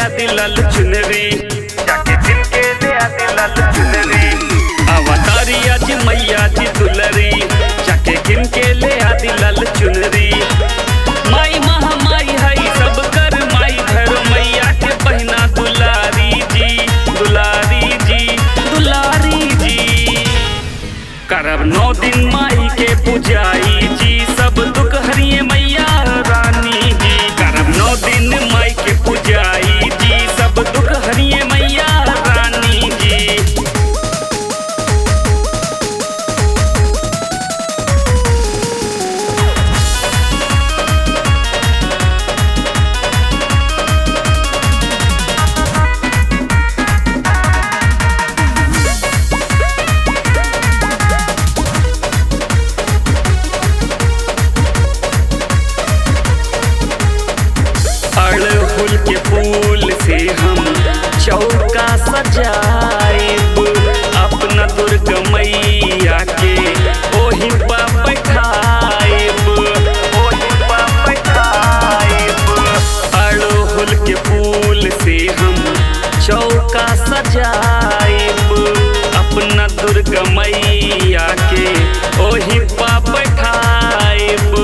आदि लाल चुनरी, जाके किन के ले आदि लाल चुनरी। अवतारी आज मैया जी दुलरी, जाके किन के ले आदि लाल चुनरी। माई महामाई हई सब कर माई, घर मैया के बहना दुलारी जी, दुलारी जी, दुलारी जी। करब 9 दिन माई के पूजाई जी, सब दुख हरिये मैया रानी जी। करब 9 दिन माई के पूजाई जी, सब दुख हरिये मैया रानी जी। अड़हुल के फूल से हम चौका सजाएब, अपना दुर्गा मैया के ओही पर बैठाएब, ओही पर बैठाएब। अड़हुल के फूल से हम चौका सजाएब, अपना दुर्गा मैया के ओही पर बैठाएब।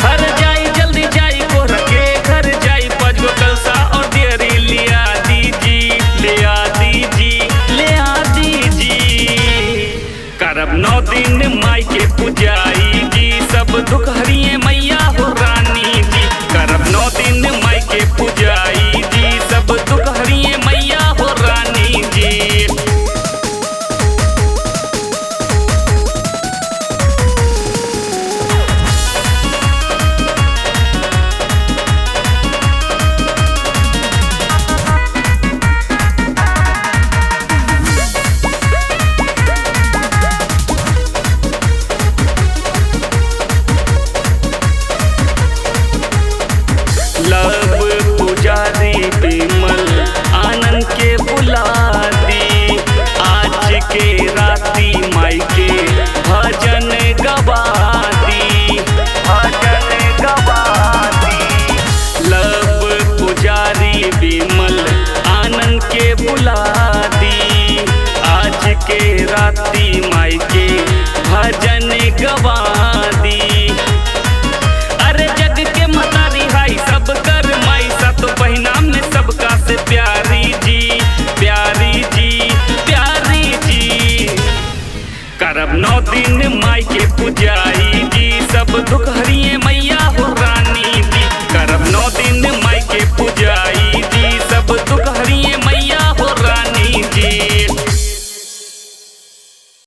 हर जाई जल्दी जाई कोहरा के घर जाई, 5 गो कलसा और देरी लिया दीजी, लिया दीजी, लिया दीजी। करब 9 दिन माई के पूजाई जी, सब दुख हरिये मैया हो रानी जी। करब 9 दिन माई के पूजाई जी, सब दुख हरिये मैया हो रानी जी। लब पुजारी बिमल आनंद के बुला दी, आज के राती माई के भजन गवा दी, भजन गवा दी। लब पुजारी बिमल आनंद के बुला दी, आज के राती माई के भजन गवा दी। अरे जग के मतारी हाई सब कर माई, सातो बहिना में सबका से प्यारी जी, प्यारी जी, प्यारी जी। करब 9 दिन माई